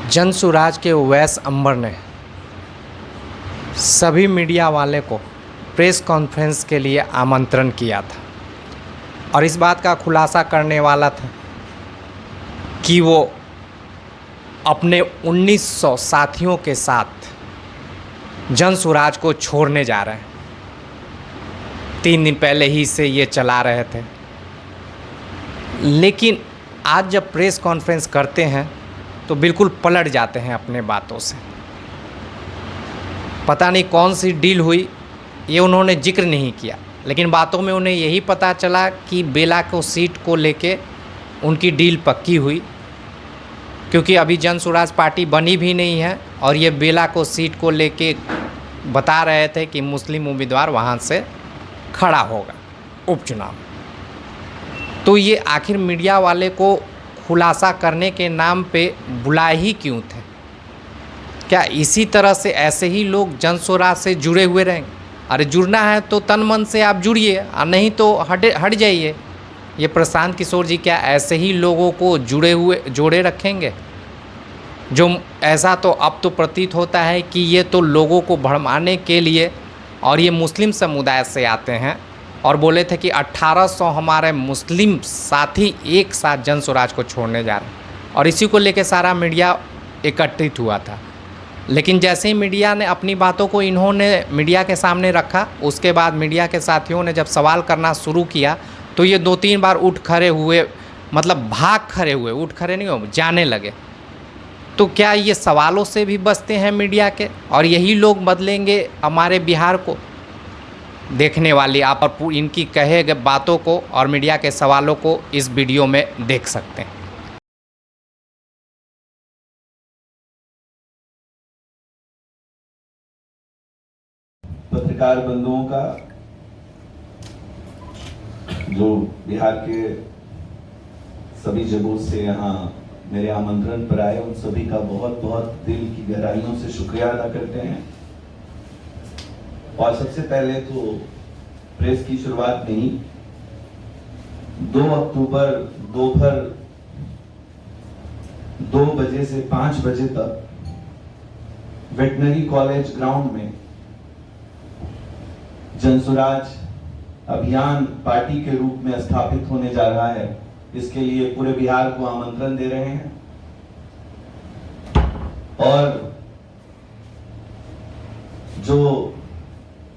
जनसुराज के उवैस अंबर ने सभी मीडिया वाले को प्रेस कॉन्फ्रेंस के लिए आमंत्रण किया था और इस बात का खुलासा करने वाला था कि वो अपने 1900 साथियों के साथ जनसुराज को छोड़ने जा रहे हैं। 3 दिन पहले ही से ये चला रहे थे, लेकिन आज जब प्रेस कॉन्फ्रेंस करते हैं तो बिल्कुल पलट जाते हैं अपने बातों से। पता नहीं कौन सी डील हुई, ये उन्होंने जिक्र नहीं किया, लेकिन बातों में उन्हें यही पता चला कि बेला को सीट को लेके उनकी डील पक्की हुई, क्योंकि अभी जनसुराज पार्टी बनी भी नहीं है और ये बेला को सीट को लेके बता रहे थे कि मुस्लिम उम्मीदवार वहाँ से खड़ा होगा उपचुनाव। तो ये आखिर मीडिया वाले को खुलासा करने के नाम पे बुलाए ही क्यों थे? क्या इसी तरह से ऐसे ही लोग जनसुराज से जुड़े हुए रहेंगे? अरे जुड़ना है तो तन मन से आप जुड़िए और नहीं तो हट जाइए। ये प्रशांत किशोर जी क्या ऐसे ही लोगों को जोड़े रखेंगे? जो ऐसा तो अब तो प्रतीत होता है कि ये तो लोगों को भड़काने के लिए, और ये मुस्लिम समुदाय से आते हैं और बोले थे कि 1800 हमारे मुस्लिम साथी एक साथ जनसुराज को छोड़ने जा रहे हैं, और इसी को लेके सारा मीडिया एकत्रित हुआ था। लेकिन जैसे ही मीडिया ने अपनी बातों को इन्होंने मीडिया के सामने रखा, उसके बाद मीडिया के साथियों ने जब सवाल करना शुरू किया तो ये 2-3 बार उठ खड़े हुए, मतलब भाग खड़े हुए, उठ खड़े नहीं हो, जाने लगे। तो क्या ये सवालों से भी बचते हैं मीडिया के, और यही लोग बदलेंगे हमारे बिहार को? देखने वाली आप इनकी कहे गए बातों को और मीडिया के सवालों को इस वीडियो में देख सकते हैं। पत्रकार बंधुओं का, जो बिहार के सभी जगहों से यहाँ मेरे आमंत्रण पर आए, उन सभी का बहुत बहुत दिल की गहराइयों से शुक्रिया अदा करते हैं। और सबसे पहले तो प्रेस की शुरुआत नहीं, 2 अक्टूबर दोपहर 2 बजे से 5 बजे तक वेटनरी कॉलेज ग्राउंड में जनसुराज अभियान पार्टी के रूप में स्थापित होने जा रहा है। इसके लिए पूरे बिहार को आमंत्रण दे रहे हैं। और जो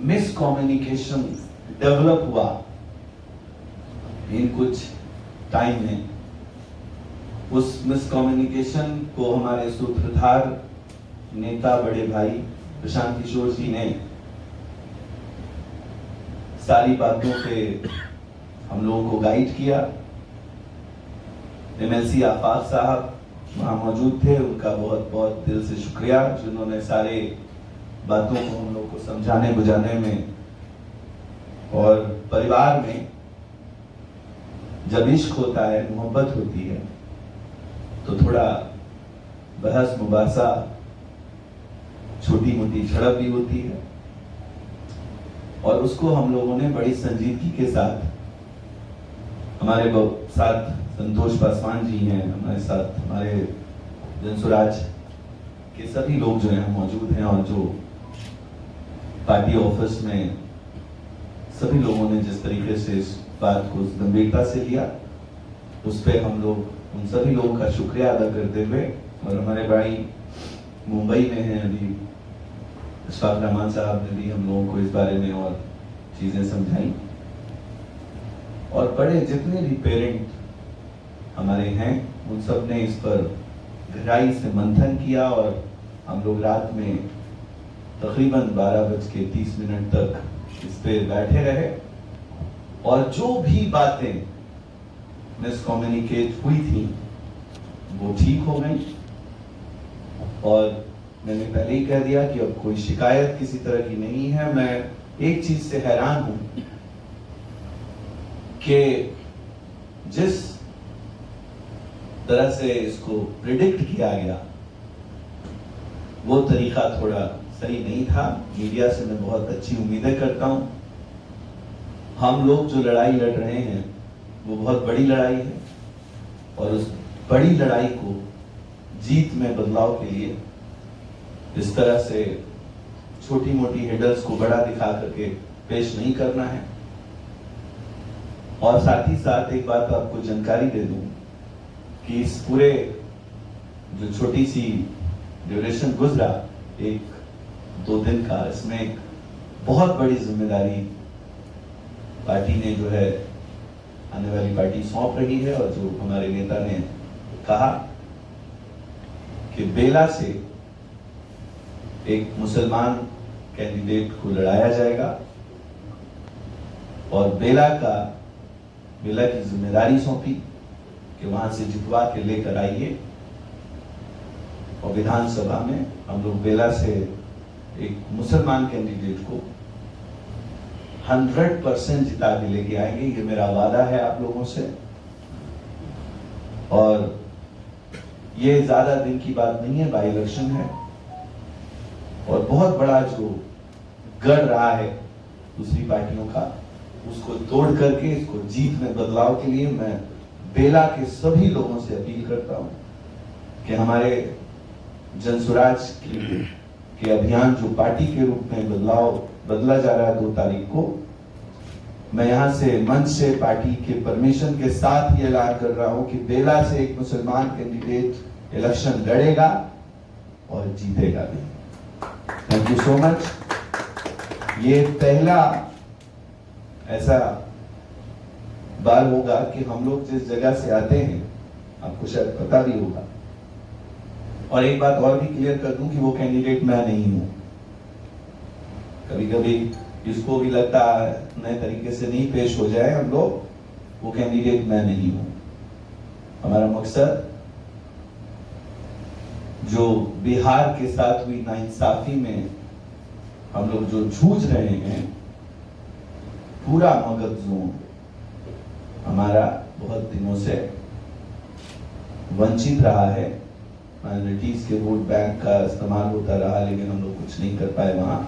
मिसकम्युनिकेशन डेवलप हुआ इन कुछ टाइम में, उस मिसकम्युनिकेशन को हमारे सूत्रधार नेता बड़े भाई प्रशांत किशोर जी ने सारी बातों पे हम लोगों को गाइड किया। एमएलसी आफाक साहब वहां मौजूद थे, उनका बहुत बहुत दिल से शुक्रिया, जिन्होंने सारे बातों को हम लोग को समझाने बुझाने में। और परिवार में जब इश्क होता है, मोहब्बत होती है, तो थोड़ा बहस मुबासा, छोटी मोटी झड़प भी होती है, और उसको हम लोगों ने बड़ी संजीदगी के साथ, हमारे साथ संतोष पासवान जी हैं, हमारे साथ हमारे जनसुराज के सभी लोग जो हैं मौजूद हैं, और जो पार्टी ऑफिस में सभी लोगों ने जिस तरीके से इस बात को गंभीरता से लिया, उस पर हम लोग उन सभी लोगों का शुक्रिया अदा करते हुए, और हमारे भाई मुंबई में हैं अभी, इशफाक रहमान साहब ने भी हम लोगों को इस बारे में और चीजें समझाई, और बड़े जितने भी पेरेंट हमारे हैं उन सब ने इस पर गहराई से मंथन किया, और हम लोग रात में तकरीबन 12:30 तक इस पे बैठे रहे, और जो भी बातें मिसकम्युनिकेट हुई थी वो ठीक हो गई। और मैंने पहले ही कह दिया कि अब कोई शिकायत किसी तरह की नहीं है। मैं एक चीज से हैरान हूं कि जिस तरह से इसको प्रिडिक्ट किया गया, वो तरीका थोड़ा सही नहीं था। मीडिया से मैं बहुत अच्छी उम्मीदें करता हूं। हम लोग जो लड़ाई लड़ रहे हैं वो बहुत बड़ी लड़ाई है, और उस बड़ी लड़ाई को जीत में बदलाव के लिए इस तरह से छोटी मोटी हेडर्स को बड़ा दिखा करके पेश नहीं करना है। और साथ ही साथ एक बात आपको जानकारी दे दूं कि इस पूरे जो छोटी सी ड्यूरेशन गुजरा 1-2 दिन का, इसमें एक बहुत बड़ी जिम्मेदारी पार्टी ने जो है आने वाली पार्टी सौंप रही है। और जो हमारे नेता ने कहा कि बेला से एक मुसलमान कैंडिडेट को लड़ाया जाएगा और बेला की जिम्मेदारी सौंपी कि वहां से जितवा के लेकर आइए और विधानसभा में हम लोग बेला से एक मुसलमान कैंडिडेट को 100% जिता के लेके आएंगे। ये मेरा वादा है आप लोगों से। और ये ज्यादा दिन की बात नहीं है, बाई इलेक्शन है और बहुत बड़ा जो गढ़ रहा है दूसरी पार्टियों का, उसको तोड़ करके इसको जीत में बदलाव के लिए मैं बेला के सभी लोगों से अपील करता हूं कि हमारे जनसुराज के अभियान जो पार्टी के रूप में बदला जा रहा है 2 तारीख को, मैं यहां से मंच से पार्टी के परमिशन के साथ ये ऐलान कर रहा हूं कि बेला से एक मुसलमान कैंडिडेट इलेक्शन लड़ेगा और जीतेगा भी। Thank you so much. ये पहला ऐसा बार होगा कि हम लोग जिस जगह से आते हैं, आपको शायद पता भी होगा, और एक बात और भी क्लियर कर दूं कि वो कैंडिडेट मैं नहीं हूं। कभी कभी इसको भी लगता है नए तरीके से नहीं पेश हो जाए हम लोग, वो कैंडिडेट मैं नहीं हूं। हमारा मकसद जो बिहार के साथ हुई नाइंसाफी में हम लोग जो जूझ रहे हैं, पूरा मगध जोन हमारा बहुत दिनों से वंचित रहा है। माइनॉरिटीज के वोट बैंक का इस्तेमाल होता रहा, लेकिन हम लोग कुछ नहीं कर पाए वहां।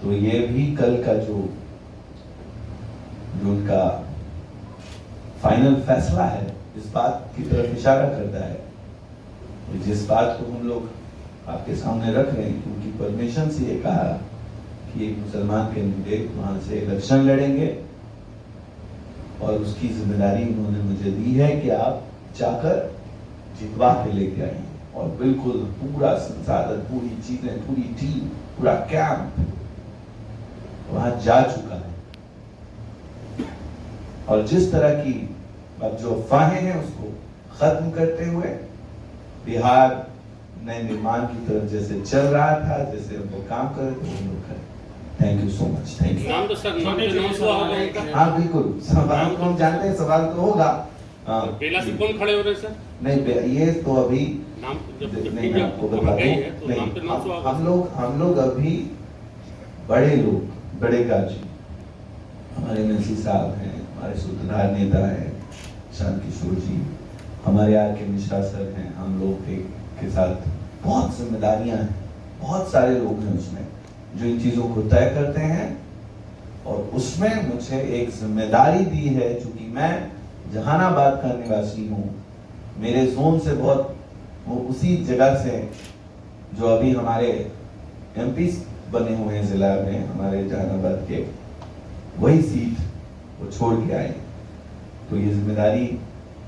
तो ये भी कल का जो उनका फाइनल फैसला है, इस बात की तरफ इशारा करता है। जिस बात को हम लोग आपके सामने रख रहे हैं, क्योंकि परमिशन से ये कहा कि एक मुसलमान कैंडिडेट वहां से इलेक्शन लड़ेंगे और उसकी जिम्मेदारी उन्होंने मुझे दी है कि आप जाकर जितवा के लेके आइए। और बिल्कुल पूरा संसाधन, पूरी चीजें, पूरी टीम, पूरा कैंप वहां जा चुका है। और जिस तरह की अब जो अफवाहें हैं उसको खत्म करते हुए बिहार नए निर्माण की तरफ जैसे चल रहा था, जैसे हम लोग काम कर रहे थे, हम लोग करें। Thank you so much. Thank you. हाँ बिल्कुल, सवाल तो हम जानते हैं, सवाल तो होगा। बेला से कौन खड़े हो रहे सर? नहीं, ये तो अभी नाम नहीं, मैं आपको बता दूं, हम लोग अभी बड़े लोग, बड़े गाजी, हमारे नसी साहब हैं, हमारे सूत्रधार नेता हैं शांत किशोर जी, हमारे आर के मिश्रा सर हैं, हम लोग के साथ बहुत जिम्मेदारियां हैं, बहुत सारे लोग हैं उसमें जो इन चीजों को तय करते हैं। और उसमें मुझे एक जिम्मेदारी दी है, चूंकि मैं जहानाबाद का निवासी हूँ, मेरे जोन से बहुत वो उसी जगह से जो अभी हमारे एमपी बने हुए हैं जिला में, हमारे जहानाबाद के, वही सीट वो छोड़ के आए। तो ये जिम्मेदारी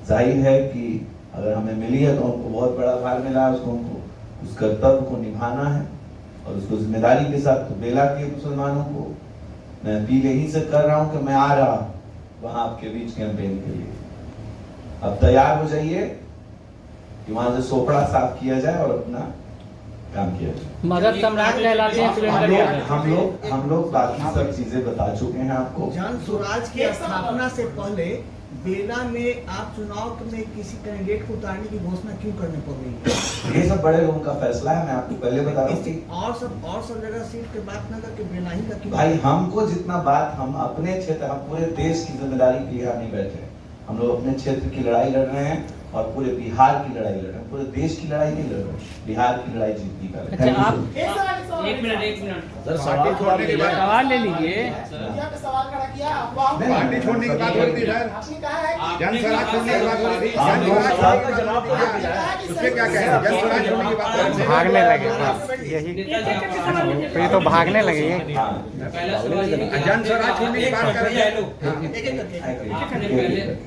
जाहिर है कि अगर हमें मिली है तो हमको बहुत बड़ा भार मिला है, उसको हमको उस कर्तव्य को निभाना है और उसको जिम्मेदारी के साथ। तो बेला के मुसलमानों को मैं अपील यही से कर रहा हूं कि मैं आ रहा हूं वहां आपके बीच कैंपेन के लिए। अब तैयार हो जाइए कि वहां से सोपड़ा साफ किया जाए और अपना काम किया जाए। मगध सम्राट कहलाते हैं। हम लोग बाकी सब चीजें बता चुके हैं आपको। जन स्वराज की स्थापना से पहले बेला में आप चुनाव में किसी कैंडिडेट को उतारने की घोषणा क्यों करने पड़ रही है? ये सब बड़े लोगों का फैसला है, मैं आपको पहले बता रहा हूँ। और सब जगह सीट की बात न करके बेला ही का क्यों? भाई हमको जितना बात, हम अपने क्षेत्र, हम पूरे देश की जिम्मेदारी के लिए नहीं बैठे, हम लोग अपने क्षेत्र की लड़ाई लड़ रहे हैं और पूरे बिहार की लड़ाई लड़ रहे हैं, पूरे देश की लड़ाई नहीं लड़ रहे, बिहार की लड़ाई जीतने का। अच्छा, आप एक मिनट सर सवाल तो आप सवाल ले लीजिए। सवाल खड़ा किया अफवाह पार्टी छोड़ने की बात होती है आपने कहा है कि जनसभा छोड़ने की बात होती हम लोग है सब उसमें क्या कहें जनसभा छोड़ने की बात होती है भागने लगे बस यही, तो ये तो भागने लगे ये। हाँ जनसभा छोड़ने की बात कर रहे हैं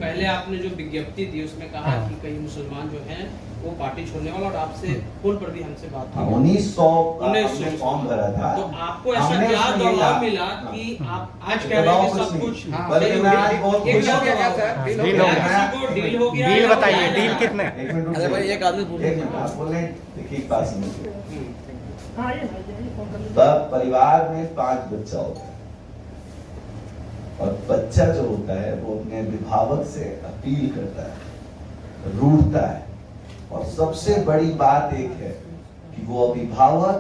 पहले आपने जो विज्ञप्ति दी उसमें कहा कि कई मुसलमान जो हैं वो पार्टी छोड़ने वाला, और आपसे फोन पर भी हमसे बात हुई। 1900 हमने फॉर्म भरा था। तो आपको ऐसा हमने क्या उसमें दबाव कहा- मिला हाँ। कि आप आज कह रहे हैं कि सब कुछ बल्कि मैं आज बहुत एक खुश क्या हूँ। दबाव है? डील हो या गया। किसी को डील हो गया डील या बताइए, क्या डील है? कितने? एक मिनट अरे भाई एक आदमी बोल एक मिनट आप बोल रहे हैं, देखिए एक बात समझिए। हाँ, ये तब परिवार में 5 बच्चा होता है और बच्चा जो होता है वो अपने अभिभावक से अपील करता है, रूठता है, और सबसे बड़ी बात एक है कि वो अभिभावक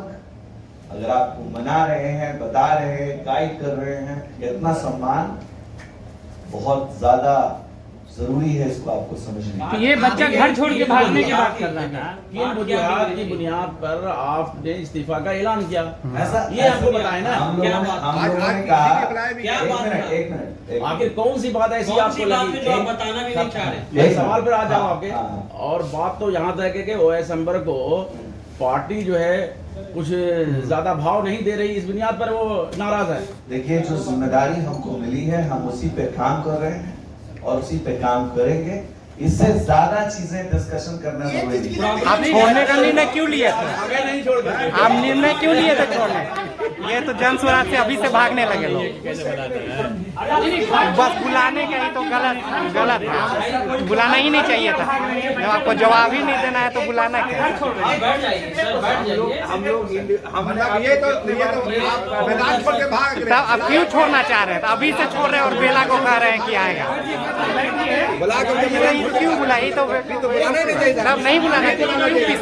अगर आपको मना रहे हैं, बता रहे हैं, गाइड कर रहे हैं, इतना सम्मान बहुत ज्यादा जरूरी है, इसको आपको समझने तो ये बच्चा घर छोड़ के भागने की बात कर रहा था। किन बुनियाद की बुनियाद पर आपने इस्तीफा का ऐलान किया? ऐसा ये आपको बताए ना। हम लोगों ने आज कहा किसी के बुलाए भी क्या एक बात मिनट है? एक मिनट एक आखिर कौन सी बात ऐसी कौन सी आपको बात लगी? है जो आप बताना भी नहीं चाह रहे? मैं सवाल पर आ जाऊं हाँ, आपके। हाँ। और बात तो यहाँ तक है कि OS अंबर को पार्टी जो है कुछ ज्यादा भाव नहीं दे रही, इस बुनियाद पर वो नाराज है। देखिए जो जिम्मेदारी हमको मिली है हम उसी पे काम कर रहे हैं और उसी पे काम करेंगे। इससे ज्यादा चीजें डिस्कशन करना जरूरी नहीं। आप छोड़ने का निर्णय क्यों लिए थे? आगे नहीं छोड़ दे। आप निर्णय क्यों लिए थे छोड़ने? ये तो जन स्वराज से अभी से भागने लगे लोग। बस बुलाने का ही तो गलत है। बुलाना ही नहीं चाहिए था। जब आपको जवाब ही नहीं देना है तो बुलाना क्या? आप बैठ जाइए सर, बैठ जाइए। हम ये तो आप मैदान छोड़ के भाग रहे तब अब क्यों छोड़ना चाह रहे हैं? तो अभी से छोड़ रहे हैं और बेला को कह रहे हैं कि आएगा। बुला के क्यों बुलाई? तो तब नहीं बुलाना चाहिए।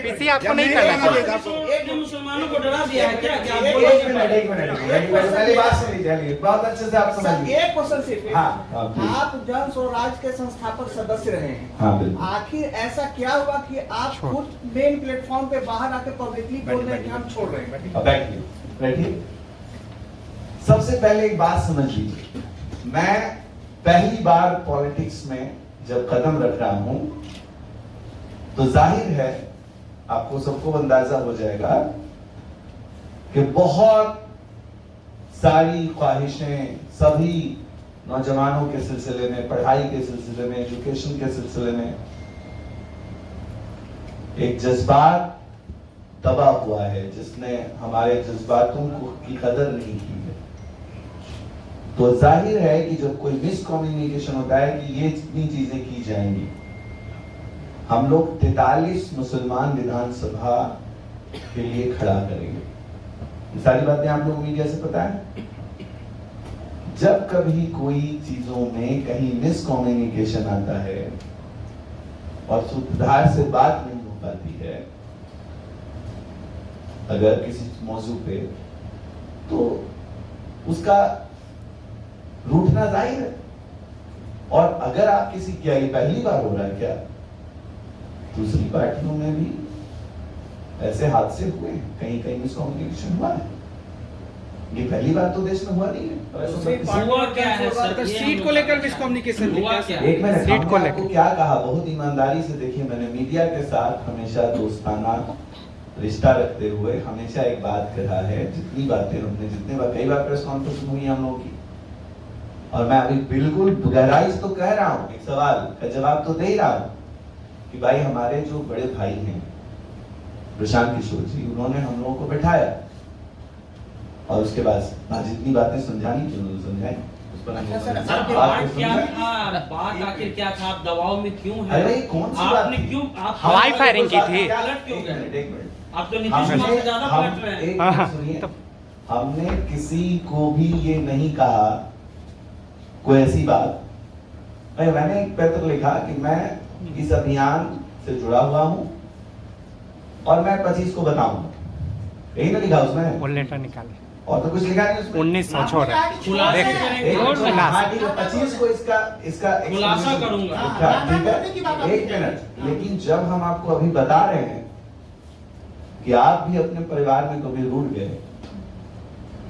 पीसी आपको नहीं करना चाहिए। एक ने मुसलमानों को डरा दिया है क्या? क्या आप एक बोल रहे हैं? मिनट पहली बात सुनिए, चलिए बहुत अच्छे से आप सर, समझिए। एक क्वेश्चन सिर्फ हाँ, हाँ, प्लीज। आप जन स्वराज के संस्थापक सदस्य रहे हैं। हाँ बिल्कुल। आखिर ऐसा क्या हुआ कि आप खुद मेन प्लेटफॉर्म पे बाहर आके पब्लिकली बोल रहे हैं कि हम छोड़ रहे हैं? अब बैठिए बैठिए। सबसे पहले एक बात समझ लीजिए, मैं पहली बार पॉलिटिक्स में जब कदम रख रहा हूं तो जाहिर है आपको सबको अंदाजा हो जाएगा कि बहुत सारी ख्वाहिशें सभी नौजवानों के सिलसिले में, पढ़ाई के सिलसिले में, एजुकेशन के सिलसिले में एक जज्बात दबा हुआ है जिसने हमारे जज्बातों की कदर नहीं की है। तो जाहिर है कि जब कोई मिसकम्युनिकेशन होता है कि ये इतनी चीजें की जाएंगी। हम लोग 43 मुसलमान विधानसभा के लिए खड़ा करेंगे। ये सारी बातें आप लोग मीडिया से पता है। जब कभी कोई चीजों में कहीं मिसकम्युनिकेशन आता है और सुधार से बात नहीं हो पाती है अगर किसी मौजू पे, तो उसका रूठना जाहिर है। और अगर आप किसी, क्या ये पहली बार हो रहा है क्या? दूसरी पार्टियों में भी ऐसे हादसे हुए, कहीं कहीं मिसकम्युनिकेशन हुआ है। ये पहली बार तो देश में हुआ नहीं है। हुआ क्या है सर? सीट को लेकर मिसकम्युनिकेशन हुआ क्या? एक मिनट, सीट को हमने लेकर। आपको क्या कहा? बहुत ईमानदारी से देखिए, मैंने मीडिया के साथ हमेशा दोस्ताना रिश्ता रखते हुए हमेशा एक बात कहा है। जितनी बातें हमने, जितने बार, कई बार प्रेस कॉन्फ्रेंस हुई हम लोगों की, और मैं अभी बिल्कुल गहराई से तो कह रहा हूं, एक सवाल का जवाब तो दे ही रहा हूं कि भाई हमारे जो बड़े भाई हैं प्रशांत किशोर जी, उन्होंने हम लोगों को बैठाया और उसके बाद जितनी बातें समझानी थी उन्होंने समझाई। उस पर हम लोग सर बात बात को क्या समझा। था? बात आखिर क्या था? आप दबाव में क्यों है? अरे कौन सी बात आपने थी? क्यों आप हवाई फायरिंग की थी। पलट क्यों गए? एक मिनट। आप तो नीतीश कुमार से ज्यादा पलट रहे हैं। एक मिनट सुनिए, हमने किसी को भी ये नहीं कहा कोई ऐसी बात। मैंने एक पत्र लिखा कि मैं इस अभियान से जुड़ा हुआ हूं और मैं 25 को बताऊंगा, यही ना लिखा उसमें। वो लेटर निकाले। और तो कुछ लिखा नहीं उसमें। 1900 छोड़ रहा है। खुलासा देख, करेंगे। हाँ, ठीक है, 25 को इसका खुलासा करूंगा। लिखा, ठीक है, एक मिनट। लेकिन जब हम आपको अभी बता रहे हैं कि आप भी अपने परिवार में कभी रूठ गए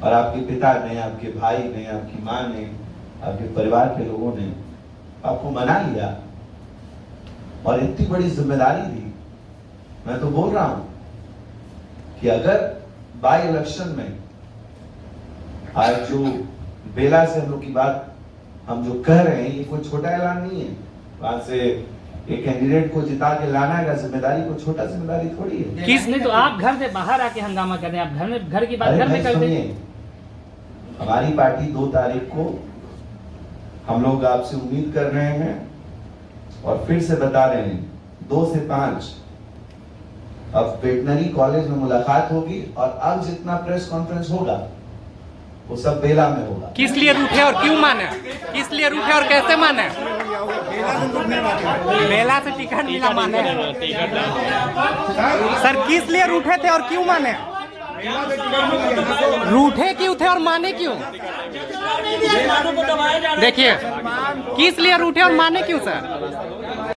और आपके पिता ने, आपके भाई ने, आपकी माँ ने, आपके परिवार के लोगों ने आपको मना लिया और इतनी बड़ी जिम्मेदारी दी, मैं तो बोल रहा हूं कि अगर बाई इलेक्शन में आज जो बेला से हम लोग की बात हम जो कह रहे हैं, ये कोई छोटा ऐलान नहीं है। वहां से एक कैंडिडेट को जिता के लाना का जिम्मेदारी को छोटा जिम्मेदारी थोड़ी है। किस नहीं तो आप घर से बाहर आके हंगामा कर रहे हैं, आप घर की बात अरे घर में भाई करते हैं। सुनिए, हमारी पार्टी 2 तारीख को हम लोग आपसे उम्मीद कर रहे हैं और फिर से बता रहे हैं 2 से 5 अब वेटनरी कॉलेज में मुलाकात होगी और अब जितना प्रेस कॉन्फ्रेंस होगा वो सब बेला में होगा। किस लिए रूठे और क्यों माने? किस लिए रूठे और कैसे माने? बेला से टिकट मिला माने? सर किस लिए रूठे थे और क्यों माने? रूठे क्यों थे और माने क्यों? देखिए, किस लिए रूठे और माने क्यों सर?